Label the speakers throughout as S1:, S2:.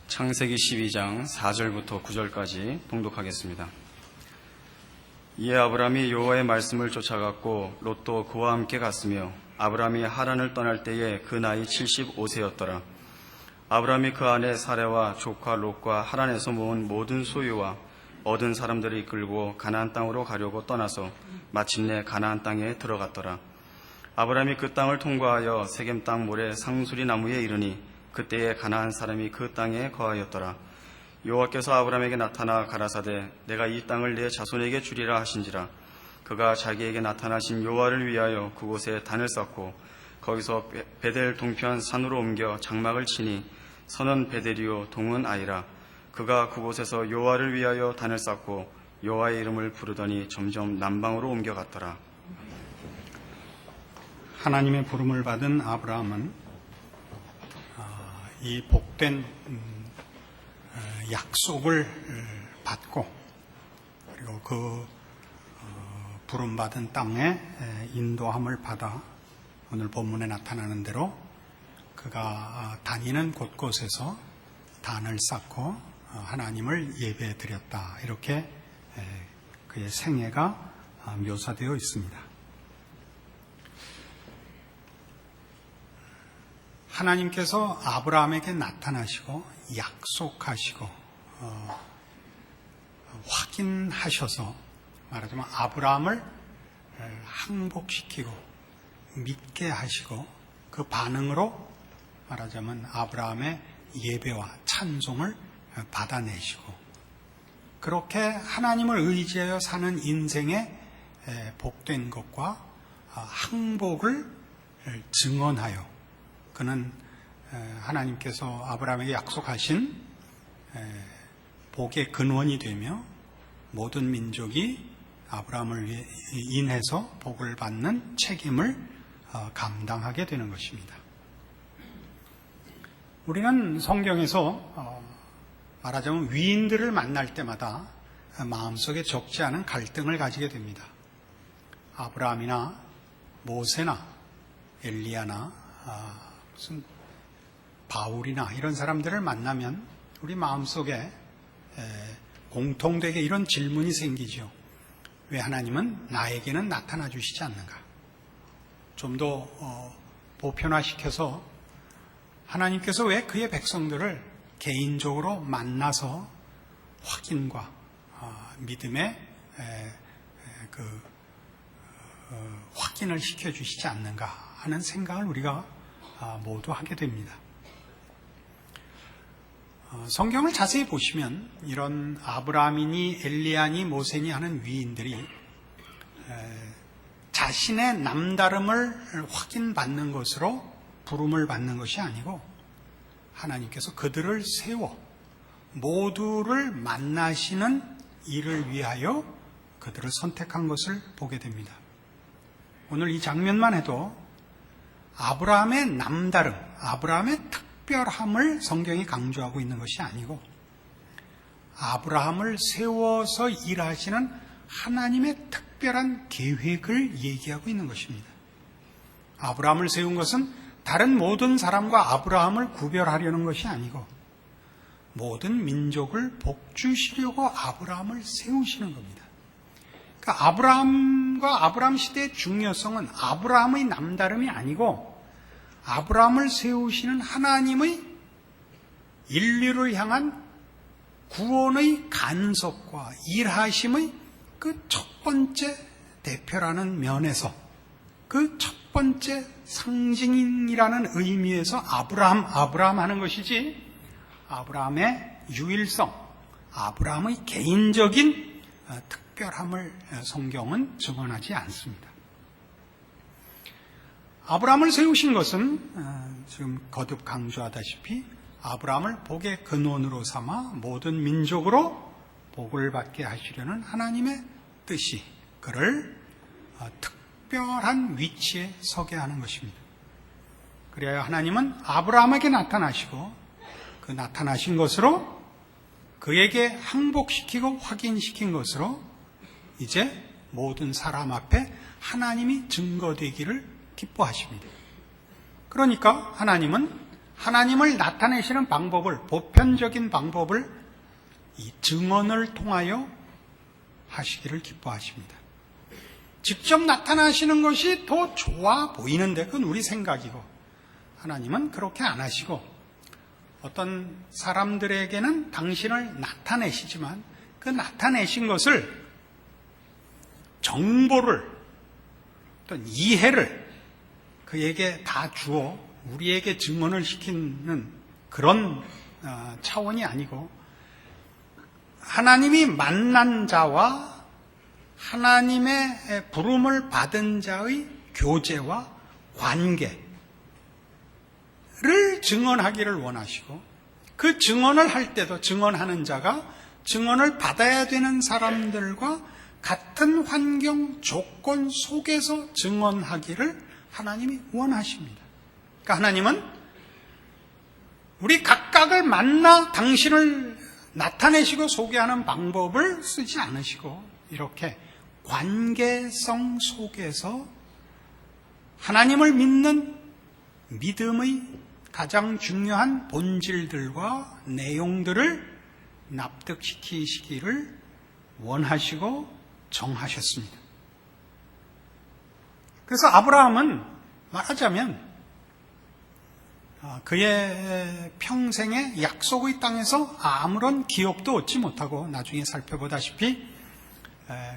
S1: 창세기 12장 4절부터 9절까지 봉독하겠습니다. 이에 아브람이 여호와의 말씀을 쫓아갔고 롯도 그와 함께 갔으며 아브람이 하란을 떠날 때에 그 나이 75세였더라. 아브람이 그 아내 사레와 조카 롯과 하란에서 모은 모든 소유와 얻은 사람들을 이끌고 가나안 땅으로 가려고 떠나서 마침내 가나안 땅에 들어갔더라. 아브람이 그 땅을 통과하여 세겜 땅 모래 상수리 나무에 이르니 그때에 가나안 사람이 그 땅에 거하였더라. 여호와께서 아브람에게 나타나 가라사대 내가 이 땅을 내 자손에게 주리라 하신지라. 그가 자기에게 나타나신 여호와를 위하여 그곳에 단을 쌓고 거기서 베델 동편 산으로 옮겨 장막을 치니 선은 베델이요 동은 아이라. 그가 그곳에서 여호와를 위하여 단을 쌓고 여호와의 이름을 부르더니 점점 남방으로 옮겨갔더라.
S2: 하나님의 부름을 받은 아브라함은 이 복된 약속을 받고 그리고 그 부름받은 땅에 인도함을 받아 오늘 본문에 나타나는 대로 그가 다니는 곳곳에서 단을 쌓고 하나님을 예배해 드렸다. 이렇게 그의 생애가 묘사되어 있습니다. 하나님께서 아브라함에게 나타나시고 약속하시고 확인하셔서 말하자면 아브라함을 항복시키고 믿게 하시고 그 반응으로 말하자면 아브라함의 예배와 찬송을 받아내시고 그렇게 하나님을 의지하여 사는 인생의 복된 것과 항복을 증언하여 그는 하나님께서 아브라함에게 약속하신 복의 근원이 되며 모든 민족이 아브라함을 인해서 복을 받는 책임을 감당하게 되는 것입니다. 우리는 성경에서 말하자면 위인들을 만날 때마다 마음속에 적지 않은 갈등을 가지게 됩니다. 아브라함이나 모세나 엘리야나 무슨 바울이나 이런 사람들을 만나면 우리 마음속에 공통되게 이런 질문이 생기죠. 왜 하나님은 나에게는 나타나 주시지 않는가? 좀 더 보편화시켜서 하나님께서 왜 그의 백성들을 개인적으로 만나서 확인과 믿음의 확인을 시켜주시지 않는가 하는 생각을 우리가 모두 하게 됩니다. 성경을 자세히 보시면 이런 아브라함이니 엘리야니 모세니 하는 위인들이 자신의 남다름을 확인받는 것으로 부름을 받는 것이 아니고 하나님께서 그들을 세워 모두를 만나시는 일을 위하여 그들을 선택한 것을 보게 됩니다. 오늘 이 장면만 해도 아브라함의 남다름, 아브라함의 특별함을 성경이 강조하고 있는 것이 아니고 아브라함을 세워서 일하시는 하나님의 특별한 계획을 얘기하고 있는 것입니다. 아브라함을 세운 것은 다른 모든 사람과 아브라함을 구별하려는 것이 아니고 모든 민족을 복주시려고 아브라함을 세우시는 겁니다. 그러니까 아브라함과 아브라함 시대의 중요성은 아브라함의 남다름이 아니고 아브라함을 세우시는 하나님의 인류를 향한 구원의 간섭과 일하심의 그 첫 번째 대표라는 면에서 그 첫 번째 상징이라는 의미에서 아브라함 하는 것이지 아브라함의 유일성, 아브라함의 개인적인 특별함을 성경은 증언하지 않습니다. 아브라함을 세우신 것은 지금 거듭 강조하다시피 아브라함을 복의 근원으로 삼아 모든 민족으로 복을 받게 하시려는 하나님의 뜻이 그를 특별한 위치에 서게 하는 것입니다. 그래야 하나님은 아브라함에게 나타나시고 그 나타나신 것으로 그에게 항복시키고 확인시킨 것으로 이제 모든 사람 앞에 하나님이 증거되기를 기뻐하십니다. 그러니까 하나님은 하나님을 나타내시는 방법을, 보편적인 방법을 이 증언을 통하여 하시기를 기뻐하십니다. 직접 나타나시는 것이 더 좋아 보이는데 그건 우리 생각이고, 하나님은 그렇게 안 하시고 어떤 사람들에게는 당신을 나타내시지만 그 나타내신 것을 정보를, 어떤 이해를 그에게 다 주어 우리에게 증언을 시키는 그런 차원이 아니고, 하나님이 만난 자와 하나님의 부름을 받은 자의 교제와 관계를 증언하기를 원하시고, 그 증언을 할 때도 증언하는 자가 증언을 받아야 되는 사람들과 같은 환경, 조건 속에서 증언하기를 하나님이 원하십니다. 그러니까 하나님은 우리 각각을 만나 당신을 나타내시고 소개하는 방법을 쓰지 않으시고, 이렇게 관계성 속에서 하나님을 믿는 믿음의 가장 중요한 본질들과 내용들을 납득시키시기를 원하시고 정하셨습니다. 그래서 아브라함은 말하자면 그의 평생에 약속의 땅에서 아무런 기업도 얻지 못하고, 나중에 살펴보다시피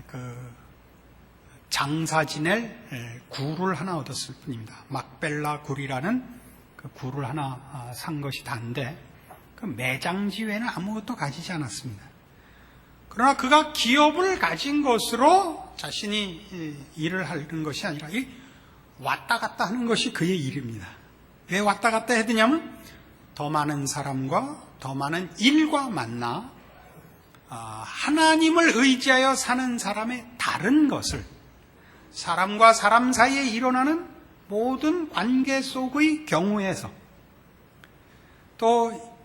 S2: 그 장사 지낼 굴을 하나 얻었을 뿐입니다. 막벨라 굴이라는 그 굴을 하나 산 것이 다인데, 그 매장지 외에는 아무것도 가지지 않았습니다. 그러나 그가 기업을 가진 것으로 자신이 일을 하는 것이 아니라 왔다 갔다 하는 것이 그의 일입니다. 왜 왔다 갔다 해야 되냐면, 더 많은 사람과 더 많은 일과 만나 하나님을 의지하여 사는 사람의 다른 것을, 사람과 사람 사이에 일어나는 모든 관계 속의 경우에서, 또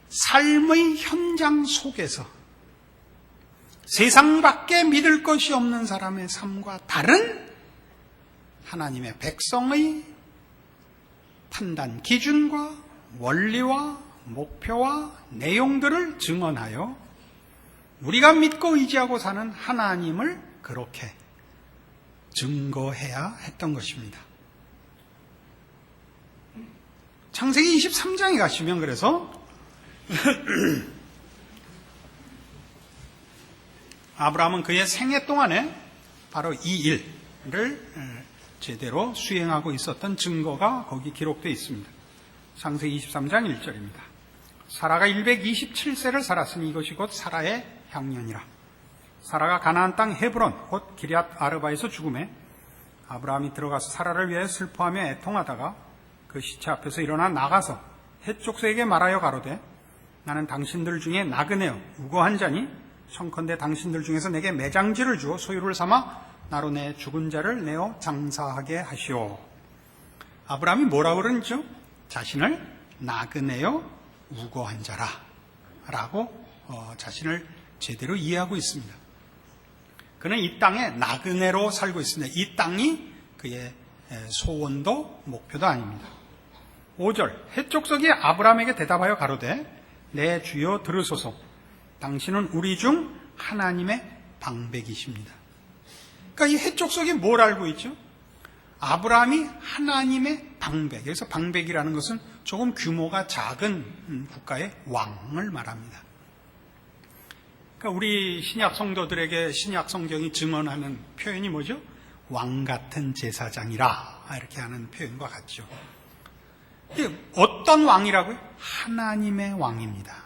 S2: 삶의 현장 속에서 세상밖에 믿을 것이 없는 사람의 삶과 다른 하나님의 백성의 판단 기준과 원리와 목표와 내용들을 증언하여 우리가 믿고 의지하고 사는 하나님을 그렇게 증거해야 했던 것입니다. 창세기 23장에 가시면 그래서 아브라함은 그의 생애 동안에 바로 이 일을 제대로 수행하고 있었던 증거가 거기 기록되어 있습니다. 창세기 23장 1절입니다. 사라가 127세를 살았으니 이것이 곧 사라의 향년이라. 사라가 가나안 땅 헤브론 곧 기럇 아르바에서 죽음에 아브라함이 들어가서 사라를 위하여 슬퍼하며 애통하다가 그 시체 앞에서 일어나 나가서 헷족속에게 말하여 가로되 나는 당신들 중에 나그네요 우고한 자니 청컨대 당신들 중에서 내게 매장지를 주어 소유를 삼아 나로 내 죽은 자를 내어 장사하게 하시오. 아브라함이 뭐라고 그러죠? 자신을 나그네요 우고한 자라 라고 자신을 제대로 이해하고 있습니다. 그는 이 땅에 나그네로 살고 있습니다. 이 땅이 그의 소원도 목표도 아닙니다. 5절 헷족속이 아브라함에게 대답하여 가로되 내 주여 들으소서 당신은 우리 중 하나님의 방백이십니다. 그러니까 이 헷족속이 뭘 알고 있죠? 아브라함이 하나님의 방백. 그래서 방백이라는 것은 조금 규모가 작은 국가의 왕을 말합니다. 그러니까 우리 신약 성도들에게 신약 성경이 증언하는 표현이 뭐죠? 왕 같은 제사장이라 이렇게 하는 표현과 같죠. 어떤 왕이라고요? 하나님의 왕입니다.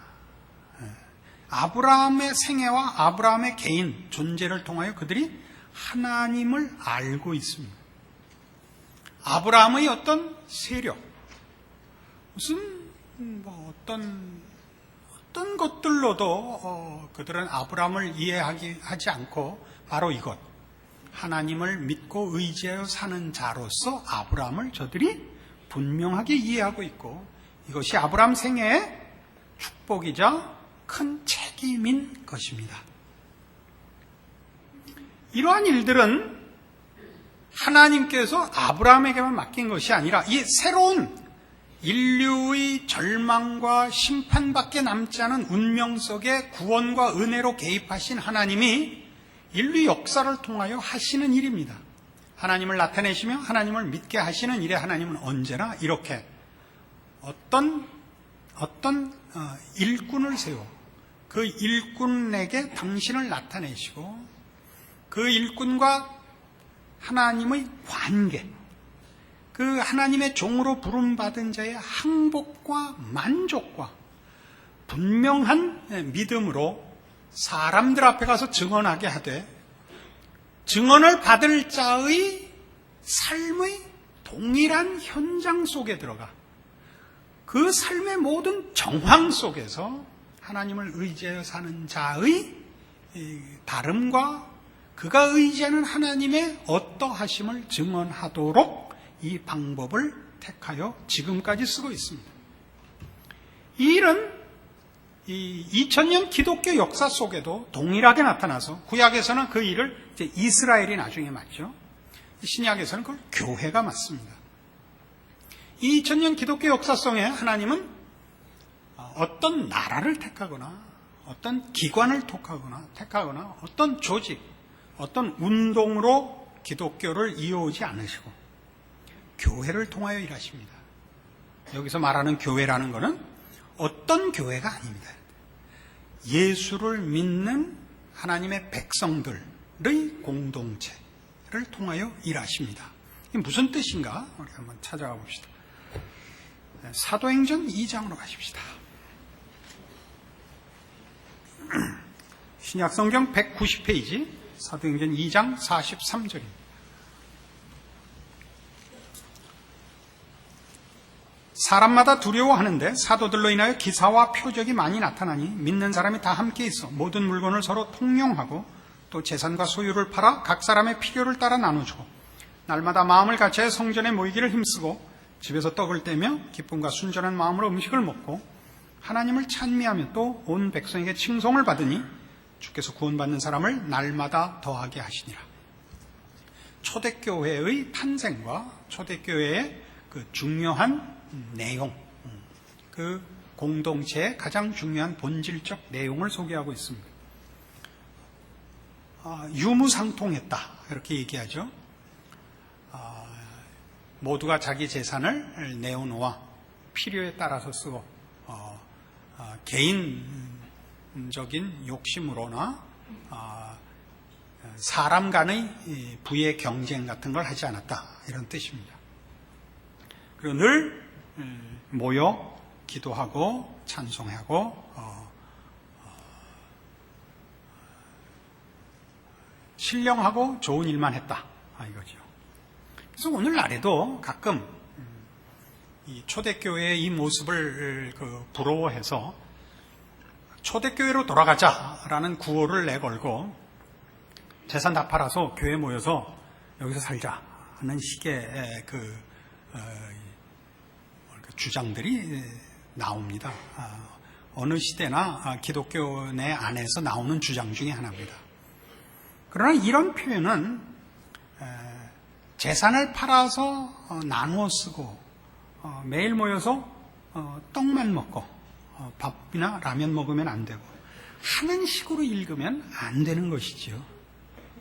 S2: 아브라함의 생애와 아브라함의 개인 존재를 통하여 그들이 하나님을 알고 있습니다. 아브라함의 어떤 세력, 무슨 어떤 것들로도 그들은 아브라함을 이해하지 않고 바로 이것, 하나님을 믿고 의지하여 사는 자로서 아브라함을 저들이 분명하게 이해하고 있고, 이것이 아브라함 생애의 축복이자 큰 책임인 것입니다. 이러한 일들은 하나님께서 아브라함에게만 맡긴 것이 아니라 이 새로운 인류의 절망과 심판밖에 남지 않은 운명 속에 구원과 은혜로 개입하신 하나님이 인류 역사를 통하여 하시는 일입니다. 하나님을 나타내시며 하나님을 믿게 하시는 일에 하나님은 언제나 이렇게 어떤 일꾼을 세워 그 일꾼에게 당신을 나타내시고 그 일꾼과 하나님의 관계, 그 하나님의 종으로 부름받은 자의 항복과 만족과 분명한 믿음으로 사람들 앞에 가서 증언하게 하되 증언을 받을 자의 삶의 동일한 현장 속에 들어가 그 삶의 모든 정황 속에서 하나님을 의지하여 사는 자의 다름과 그가 의지하는 하나님의 어떠하심을 증언하도록 이 방법을 택하여 지금까지 쓰고 있습니다. 이 일은 2000년 기독교 역사 속에도 동일하게 나타나서 구약에서는 그 일을 이제 이스라엘이 나중에 맡죠. 신약에서는 그걸 교회가 맡습니다. 이 2000년 기독교 역사 속에 하나님은 어떤 나라를 택하거나 어떤 기관을 택하거나 어떤 조직, 어떤 운동으로 기독교를 이어오지 않으시고 교회를 통하여 일하십니다. 여기서 말하는 교회라는 것은 어떤 교회가 아닙니다. 예수를 믿는 하나님의 백성들의 공동체를 통하여 일하십니다. 이게 무슨 뜻인가? 우리 한번 찾아가 봅시다. 사도행전 2장으로 가십시다. 신약성경 190페이지 사도행전 2장 43절입니다. 사람마다 두려워하는데 사도들로 인하여 기사와 표적이 많이 나타나니 믿는 사람이 다 함께 있어 모든 물건을 서로 통용하고 또 재산과 소유를 팔아 각 사람의 필요를 따라 나누고 날마다 마음을 같이하여 성전에 모이기를 힘쓰고 집에서 떡을 떼며 기쁨과 순전한 마음으로 음식을 먹고 하나님을 찬미하며 또 온 백성에게 칭송을 받으니 주께서 구원받는 사람을 날마다 더하게 하시니라. 초대교회의 탄생과 초대교회의 그 중요한 내용, 그 공동체의 가장 중요한 본질적 내용을 소개하고 있습니다. 유무상통했다 이렇게 얘기하죠. 모두가 자기 재산을 내어놓아 필요에 따라서 쓰고 개인적인 욕심으로나 사람 간의 부의 경쟁 같은 걸 하지 않았다 이런 뜻입니다. 그리고 늘 모여 기도하고 찬송하고 신령하고 좋은 일만 했다 이거죠. 그래서 오늘날에도 가끔 이 초대교회의 이 모습을 부러워해서 초대교회로 돌아가자라는 구호를 내걸고 재산 다 팔아서 교회 모여서 여기서 살자 하는 식의 주장들이 나옵니다. 어느 시대나 기독교 내 안에서 나오는 주장 중에 하나입니다. 그러나 이런 표현은 재산을 팔아서 나누어 쓰고 매일 모여서 떡만 먹고 밥이나 라면 먹으면 안 되고 하는 식으로 읽으면 안 되는 것이죠.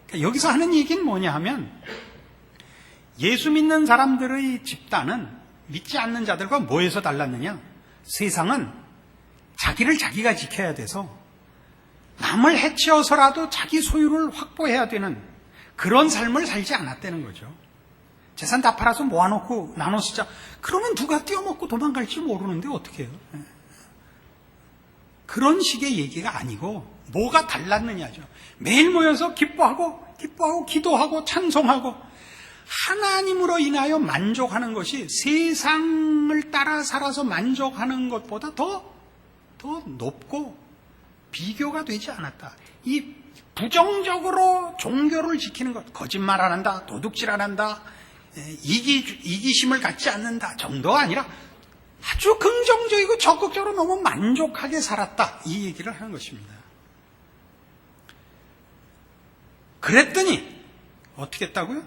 S2: 그러니까 여기서 하는 얘기는 뭐냐 하면 예수 믿는 사람들의 집단은 믿지 않는 자들과 뭐에서 달랐느냐? 세상은 자기를 자기가 지켜야 돼서 남을 해치어서라도 자기 소유를 확보해야 되는 그런 삶을 살지 않았다는 거죠. 재산 다 팔아서 모아놓고 나눠 쓰자. 그러면 누가 떼어먹고 도망갈지 모르는데 어떻게 해요? 그런 식의 얘기가 아니고 뭐가 달랐느냐죠. 매일 모여서 기뻐하고 기도하고 찬송하고 하나님으로 인하여 만족하는 것이 세상을 따라 살아서 만족하는 것보다 더 높고 비교가 되지 않았다. 이 부정적으로 종교를 지키는 것, 거짓말 안 한다, 도둑질 안 한다, 이기심을 갖지 않는다 정도가 아니라 아주 긍정적이고 적극적으로 너무 만족하게 살았다. 이 얘기를 하는 것입니다. 그랬더니 어떻게 했다고요?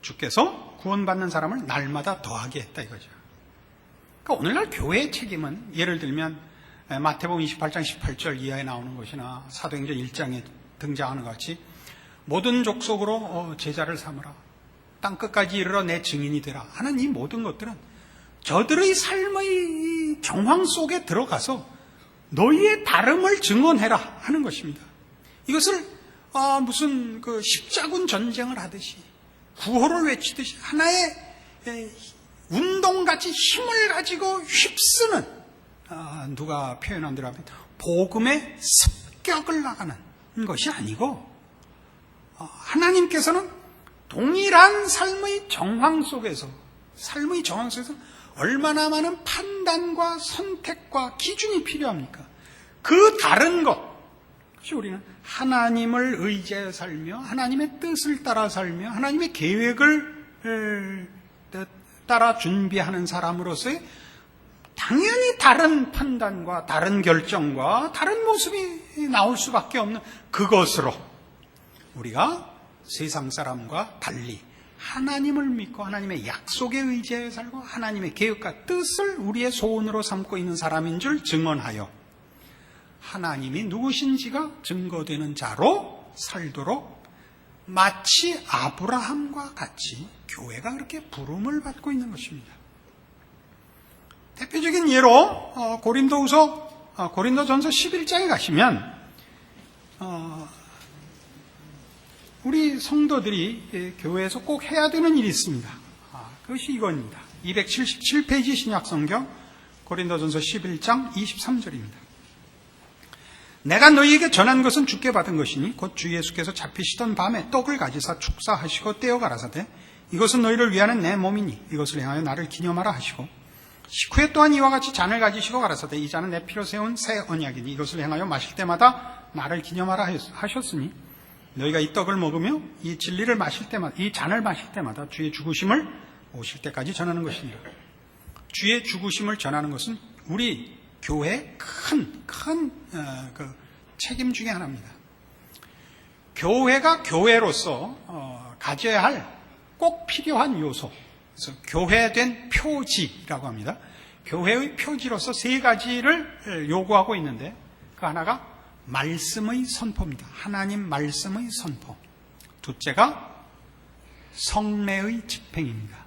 S2: 주께서 구원받는 사람을 날마다 더하게 했다 이거죠. 그러니까 오늘날 교회의 책임은 예를 들면 마태복음 28장 18절 이하에 나오는 것이나 사도행전 1장에 등장하는 것 같이 모든 족속으로 제자를 삼으라. 땅 끝까지 이르러 내 증인이 되라 하는 이 모든 것들은 저들의 삶의 정황 속에 들어가서 너희의 다름을 증언해라 하는 것입니다. 이것을 무슨 그 십자군 전쟁을 하듯이 구호를 외치듯이 하나의 운동같이 힘을 가지고 휩쓰는 누가 표현한 대로 하면 복음의 습격을 나가는 것이 아니고 하나님께서는 동일한 삶의 정황 속에서 얼마나 많은 판단과 선택과 기준이 필요합니까? 그 다른 것이 우리는 하나님을 의지하여 살며 하나님의 뜻을 따라 살며 하나님의 계획을 따라 준비하는 사람으로서의 당연히 다른 판단과 다른 결정과 다른 모습이 나올 수밖에 없는 그것으로 우리가 세상 사람과 달리 하나님을 믿고 하나님의 약속에 의지하여 살고 하나님의 계획과 뜻을 우리의 소원으로 삼고 있는 사람인 줄 증언하여 하나님이 누구신지가 증거되는 자로 살도록 마치 아브라함과 같이 교회가 그렇게 부름을 받고 있는 것입니다. 대표적인 예로 고린도전서 11장에 가시면 우리 성도들이 교회에서 꼭 해야 되는 일이 있습니다. 그것이 이겁니다. 277페이지 신약성경 고린도전서 11장 23절입니다. 내가 너희에게 전한 것은 주께 받은 것이니 곧 주 예수께서 잡히시던 밤에 떡을 가지사 축사하시고 떼어 가라사대 이것은 너희를 위하는 내 몸이니 이것을 행하여 나를 기념하라 하시고 식후에 또한 이와 같이 잔을 가지시고 가라사대 이 잔은 내 피로 세운 새 언약이니 이것을 행하여 마실 때마다 나를 기념하라 하셨으니 너희가 이 떡을 먹으며 이 진리를 마실 때마다 이 잔을 마실 때마다 주의 죽으심을 오실 때까지 전하는 것이니라. 주의 죽으심을 전하는 것은 우리 교회의 큰 책임 중에 하나입니다. 교회가 교회로서 가져야 할 꼭 필요한 요소, 그래서 교회된 표지라고 합니다. 교회의 표지로서 세 가지를 요구하고 있는데 그 하나가 말씀의 선포입니다. 하나님 말씀의 선포. 둘째가 성례의 집행입니다.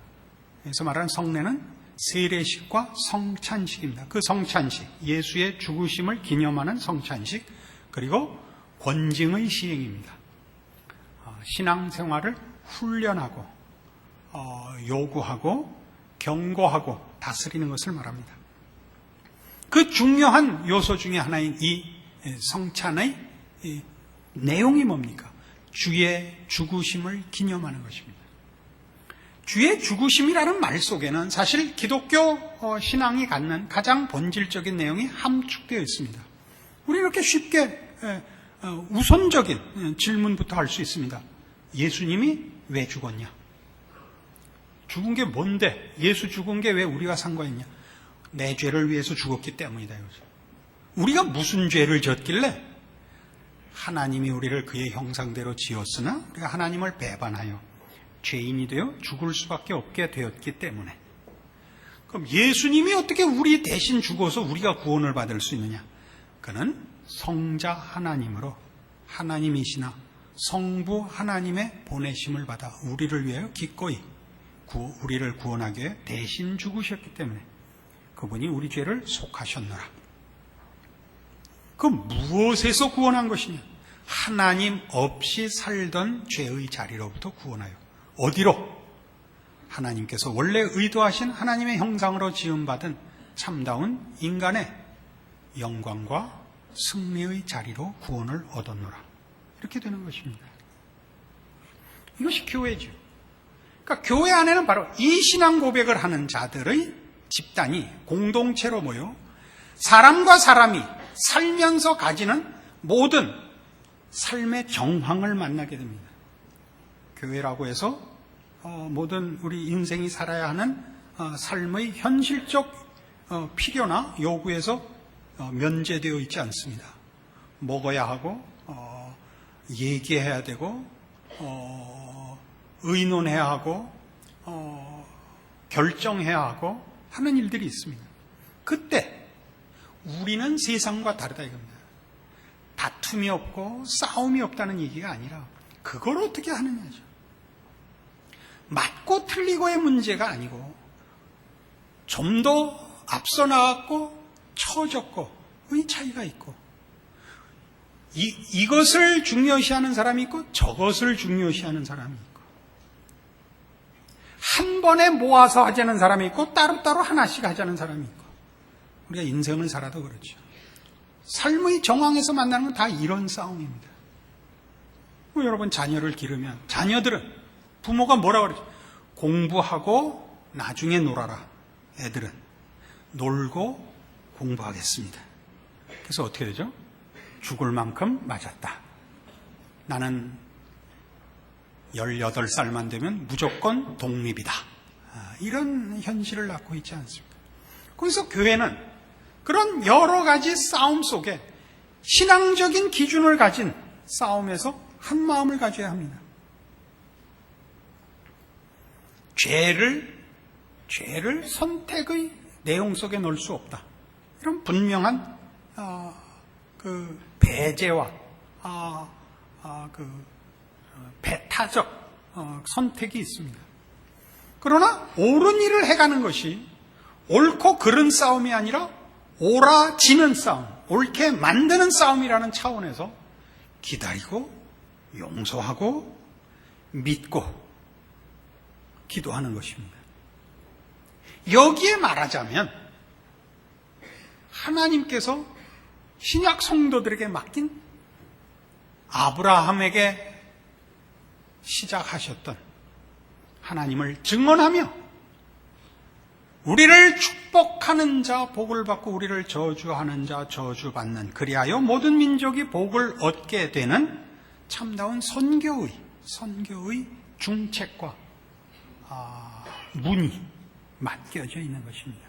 S2: 그래서 말하는 성례는 세례식과 성찬식입니다. 그 성찬식, 예수의 죽으심을 기념하는 성찬식, 그리고 권징의 시행입니다. 신앙생활을 훈련하고 요구하고 경고하고 다스리는 것을 말합니다. 그 중요한 요소 중에 하나인 이 성찬의 내용이 뭡니까? 주의 죽으심을 기념하는 것입니다. 주의 죽으심이라는 말 속에는 사실 기독교 신앙이 갖는 가장 본질적인 내용이 함축되어 있습니다. 우리 이렇게 쉽게 우선적인 질문부터 할 수 있습니다. 예수님이 왜 죽었냐? 죽은 게 뭔데? 예수 죽은 게 왜 우리가 상관있냐? 내 죄를 위해서 죽었기 때문이다. 우리가 무슨 죄를 졌길래 하나님이 우리를 그의 형상대로 지었으나 우리가 하나님을 배반하여 죄인이 되어 죽을 수밖에 없게 되었기 때문에. 그럼 예수님이 어떻게 우리 대신 죽어서 우리가 구원을 받을 수 있느냐? 그는 성자 하나님으로 하나님이시나 성부 하나님의 보내심을 받아 우리를 위하여 기꺼이 우리를 구원하기 위해 대신 죽으셨기 때문에 그분이 우리 죄를 속하셨노라. 그 무엇에서 구원한 것이냐? 하나님 없이 살던 죄의 자리로부터 구원하여 어디로? 하나님께서 원래 의도하신 하나님의 형상으로 지음받은 참다운 인간의 영광과 승리의 자리로 구원을 얻었노라. 이렇게 되는 것입니다. 이것이 교회죠. 그러니까 교회 안에는 바로 이 신앙 고백을 하는 자들의 집단이 공동체로 모여 사람과 사람이 살면서 가지는 모든 삶의 정황을 만나게 됩니다. 교회라고 해서 모든 우리 인생이 살아야 하는 삶의 현실적 필요나 요구에서 면제되어 있지 않습니다. 먹어야 하고 얘기해야 되고 의논해야 하고 결정해야 하고 하는 일들이 있습니다. 그때 우리는 세상과 다르다 이겁니다. 다툼이 없고 싸움이 없다는 얘기가 아니라 그걸 어떻게 하느냐죠. 맞고 틀리고의 문제가 아니고 좀 더 앞서 나갔고 처졌고의 차이가 있고 이것을 중요시하는 사람이 있고 저것을 중요시하는 사람이 있고 한 번에 모아서 하자는 사람이 있고 따로따로 하나씩 하자는 사람이 있고 우리가 인생을 살아도 그렇죠. 삶의 정황에서 만나는 건 다 이런 싸움입니다. 여러분 자녀를 기르면 자녀들은 부모가 뭐라고 그러죠? 공부하고 나중에 놀아라. 애들은 놀고 공부하겠습니다. 그래서 어떻게 되죠? 죽을 만큼 맞았다. 나는 18살만 되면 무조건 독립이다. 이런 현실을 낳고 있지 않습니까? 그래서 교회는 그런 여러 가지 싸움 속에 신앙적인 기준을 가진 싸움에서 한 마음을 가져야 합니다. 죄를 선택의 내용 속에 넣을 수 없다. 이런 분명한 그 배제와 배타적 선택이 있습니다. 그러나 옳은 일을 해가는 것이 옳고 그른 싸움이 아니라 옳아지는 싸움, 옳게 만드는 싸움이라는 차원에서 기다리고 용서하고 믿고 기도하는 것입니다. 여기에 말하자면 하나님께서 신약 성도들에게 맡긴 아브라함에게 시작하셨던 하나님을 증언하며 우리를 축복하는 자 복을 받고 우리를 저주하는 자 저주받는 그리하여 모든 민족이 복을 얻게 되는 참다운 선교의 중책과 문이 맡겨져 있는 것입니다.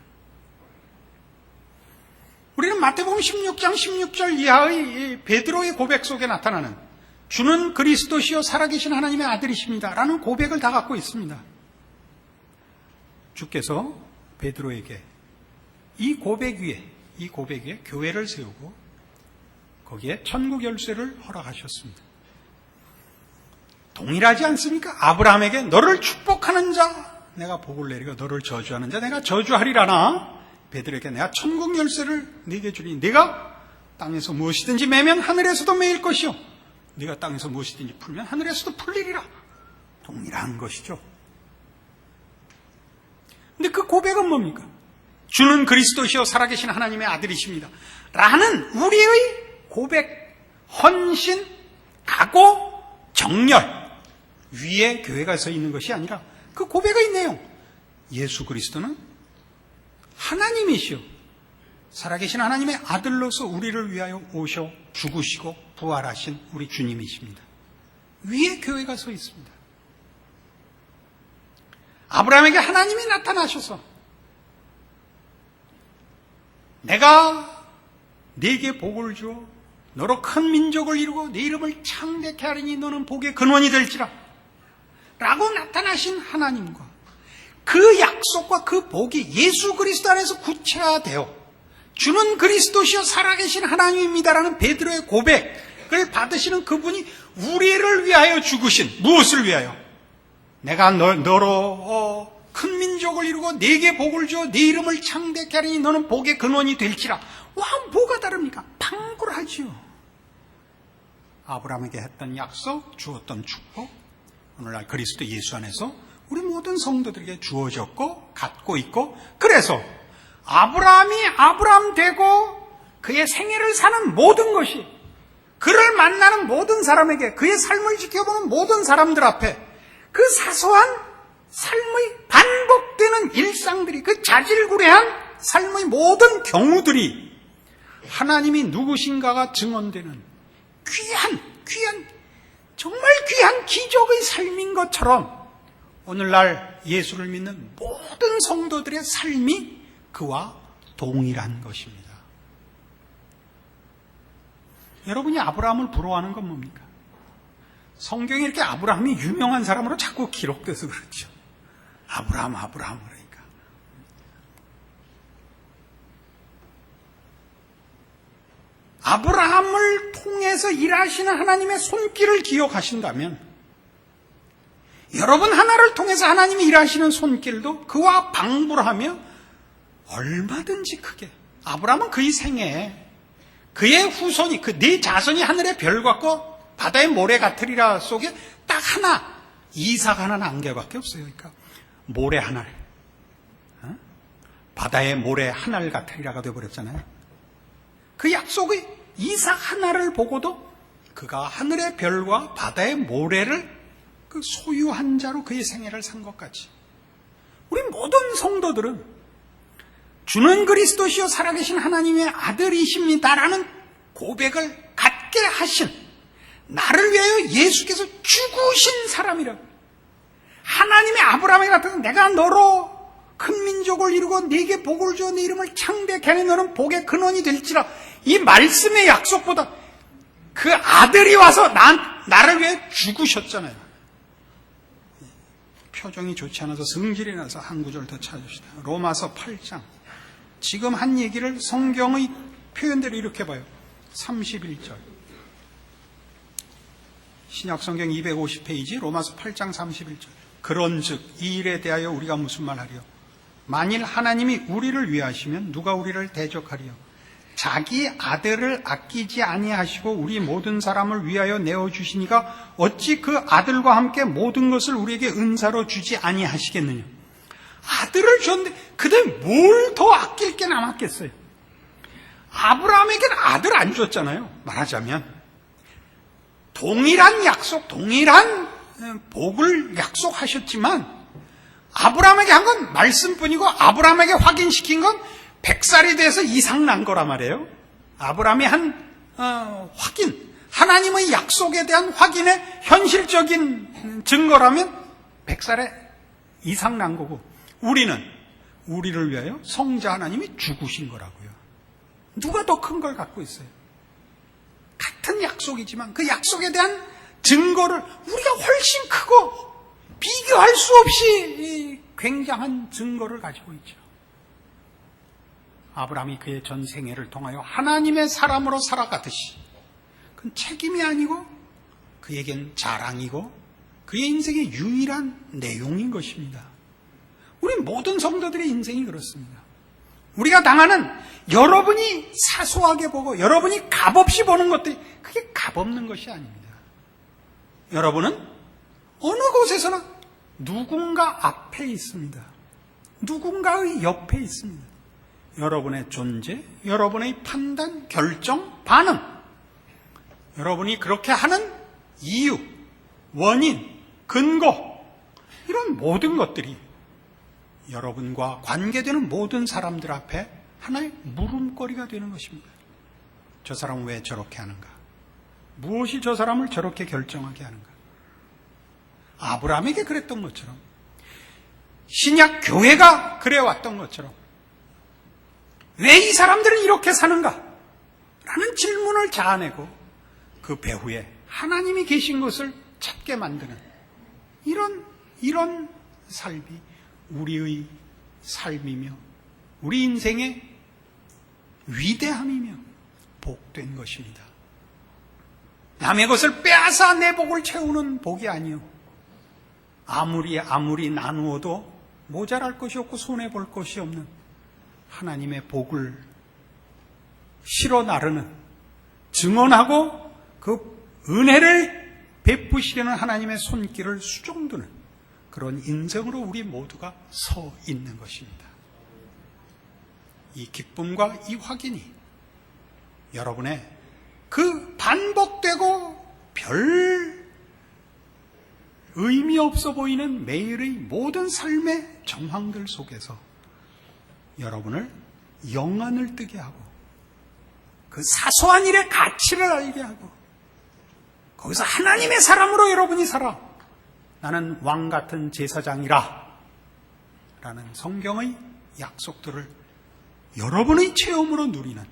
S2: 우리는 마태복음 16장 16절 이하의 베드로의 고백 속에 나타나는 주는 그리스도시요 살아계신 하나님의 아들이십니다 라는 고백을 다 갖고 있습니다. 주께서 베드로에게 이 고백 위에 교회를 세우고 거기에 천국 열쇠를 허락하셨습니다. 동일하지 않습니까? 아브라함에게 너를 축복하는 자 내가 복을 내리고 너를 저주하는 자 내가 저주하리라나 베드로에게 내가 천국 열쇠를 네게 주리니 네가 땅에서 무엇이든지 매면 하늘에서도 매일 것이요 네가 땅에서 무엇이든지 풀면 하늘에서도 풀리리라. 동일한 것이죠. 근데 그 고백은 뭡니까? 주는 그리스도시요 살아계신 하나님의 아들이십니다 라는 우리의 고백, 헌신, 각오, 정열 위에 교회가 서 있는 것이 아니라 그 고백의 내용, 예수 그리스도는 하나님이시오 살아계신 하나님의 아들로서 우리를 위하여 오셔 죽으시고 부활하신 우리 주님이십니다. 위에 교회가 서 있습니다. 아브라함에게 하나님이 나타나셔서 내가 네게 복을 주어 너로 큰 민족을 이루고 네 이름을 창대케 하리니 너는 복의 근원이 될지라 라고 나타나신 하나님과 그 약속과 그 복이 예수 그리스도 안에서 구체화되어 주는 그리스도시요 살아계신 하나님입니다라는 베드로의 고백을 받으시는 그분이 우리를 위하여 죽으신 무엇을 위하여? 내가 너로 큰 민족을 이루고 네게 복을 주어 네 이름을 창대케 하리니 너는 복의 근원이 될지라. 와, 뭐가 다릅니까? 탕굴하지요. 아브라함에게 했던 약속, 주었던 축복, 오늘날 그리스도 예수 안에서 우리 모든 성도들에게 주어졌고 갖고 있고, 그래서 아브라함이 아브라함 되고 그의 생애를 사는 모든 것이 그를 만나는 모든 사람에게 그의 삶을 지켜보는 모든 사람들 앞에 그 사소한 삶의 반복되는 일상들이 그 자질구레한 삶의 모든 경우들이 하나님이 누구신가가 증언되는 귀한 정말 귀한 기적의 삶인 것처럼 오늘날 예수를 믿는 모든 성도들의 삶이 그와 동일한 것입니다. 여러분이 아브라함을 부러워하는 건 뭡니까? 성경에 이렇게 아브라함이 유명한 사람으로 자꾸 기록돼서 그렇죠. 아브라함 그러니까. 아브라함을 통해서 일하시는 하나님의 손길을 기억하신다면 여러분 하나를 통해서 하나님이 일하시는 손길도 그와 방불하며 얼마든지 크게, 아브라함은 그의 생애에 그의 후손이, 그 네 자손이 하늘의 별 같고 바다의 모래 같으리라 속에 딱 하나, 이삭 하나는 안개밖에 없어요. 그러니까 모래 하늘, 바다의 모래 하늘 같으리라가 되어버렸잖아요. 그 약속의 이삭 하나를 보고도 그가 하늘의 별과 바다의 모래를 그 소유한 자로 그의 생애를 산 것 같이, 우리 모든 성도들은 주는 그리스도시요 살아계신 하나님의 아들이십니다라는 고백을 갖게 하신, 나를 위하여 예수께서 죽으신 사람이라. 하나님의 아브라함에게 나타나서 내가 너로 큰 민족을 이루고 네게 복을 주어 네 이름을 창대케 하니 너는 복의 근원이 될지라. 이 말씀의 약속보다 그 아들이 와서 나를 위해 죽으셨잖아요. 표정이 좋지 않아서 성질이 나서 한 구절 더 찾읍시다. 로마서 8장. 지금 한 얘기를 성경의 표현대로 이렇게 봐요. 31절. 신약성경 250페이지 로마서 8장 31절. 그런즉 이 일에 대하여 우리가 무슨 말하리요? 만일 하나님이 우리를 위하시면 누가 우리를 대적하리요? 자기 아들을 아끼지 아니하시고 우리 모든 사람을 위하여 내어주시니가 어찌 그 아들과 함께 모든 것을 우리에게 은사로 주지 아니하시겠느냐? 아들을 줬는데 그들 뭘 더 아낄 게 남았겠어요? 아브라함에게는 아들 안 줬잖아요. 말하자면 동일한 약속, 동일한 복을 약속하셨지만 아브라함에게 한 건 말씀뿐이고 아브라함에게 확인시킨 건 100살이 돼서 이상 난 거란 말이에요. 아브라함이 한 확인, 하나님의 약속에 대한 확인의 현실적인 증거라면 100살에 이상 난 거고, 우리를 위하여 성자 하나님이 죽으신 거라고요. 누가 더 큰 걸 갖고 있어요? 같은 약속이지만 그 약속에 대한 증거를 우리가 훨씬 크고 비교할 수 없이 굉장한 증거를 가지고 있죠. 아브라함이 그의 전 생애를 통하여 하나님의 사람으로 살아가듯이, 그건 책임이 아니고 그에겐 자랑이고 그의 인생의 유일한 내용인 것입니다. 우리 모든 성도들의 인생이 그렇습니다. 우리가 당하는, 여러분이 사소하게 보고 여러분이 값없이 보는 것들이 그게 값없는 것이 아닙니다. 여러분은 어느 곳에서나 누군가 앞에 있습니다. 누군가의 옆에 있습니다. 여러분의 존재, 여러분의 판단, 결정, 반응, 여러분이 그렇게 하는 이유, 원인, 근거, 이런 모든 것들이 여러분과 관계되는 모든 사람들 앞에 하나의 물음거리가 되는 것입니다. 저 사람은 왜 저렇게 하는가? 무엇이 저 사람을 저렇게 결정하게 하는가? 아브라함에게 그랬던 것처럼, 신약 교회가 그래왔던 것처럼, 왜 이 사람들은 이렇게 사는가? 라는 질문을 자아내고 그 배후에 하나님이 계신 것을 찾게 만드는 이런 삶이 우리의 삶이며 우리 인생의 위대함이며 복된 것입니다. 남의 것을 빼앗아 내 복을 채우는 복이 아니요, 아무리 나누어도 모자랄 것이 없고 손해볼 것이 없는 하나님의 복을 실어 나르는, 증언하고 그 은혜를 베푸시려는 하나님의 손길을 수종드는 그런 인생으로 우리 모두가 서 있는 것입니다. 이 기쁨과 이 확인이 여러분의 그 반복되고 별 의미 없어 보이는 매일의 모든 삶의 정황들 속에서 여러분을 영안을 뜨게 하고 그 사소한 일의 가치를 알게 하고, 거기서 하나님의 사람으로 여러분이 살아 나는 왕 같은 제사장이라 라는 성경의 약속들을 여러분의 체험으로 누리는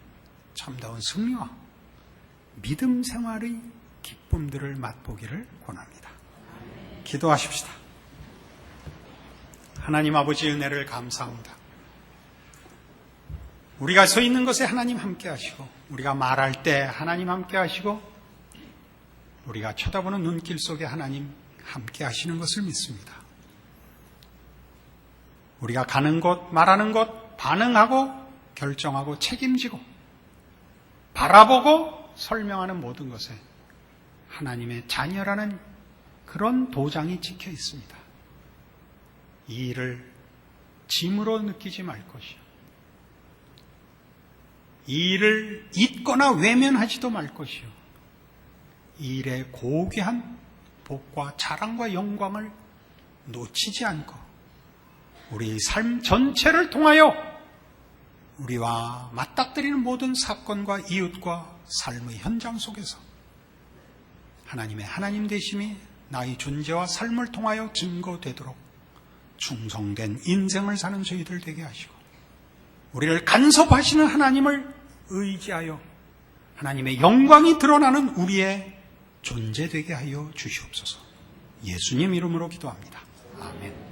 S2: 참다운 승리와 믿음 생활의 기쁨들을 맛보기를 권합니다. 기도하십시다. 하나님 아버지, 은혜를 감사합니다. 우리가 서 있는 것에 하나님 함께 하시고, 우리가 말할 때 하나님 함께 하시고, 우리가 쳐다보는 눈길 속에 하나님 함께 하시는 것을 믿습니다. 우리가 가는 곳, 말하는 곳, 반응하고, 결정하고, 책임지고, 바라보고, 설명하는 모든 것에 하나님의 자녀라는 그런 도장이 찍혀 있습니다. 이 일을 짐으로 느끼지 말 것이요. 이 일을 잊거나 외면하지도 말 것이요. 이 일의 고귀한 복과 자랑과 영광을 놓치지 않고 우리 삶 전체를 통하여 우리와 맞닥뜨리는 모든 사건과 이웃과 삶의 현장 속에서 하나님의 하나님 되심이 나의 존재와 삶을 통하여 증거되도록 충성된 인생을 사는 저희들 되게 하시고, 우리를 간섭하시는 하나님을 의지하여 하나님의 영광이 드러나는 우리의 존재 되게 하여 주시옵소서. 예수님 이름으로 기도합니다. 아멘.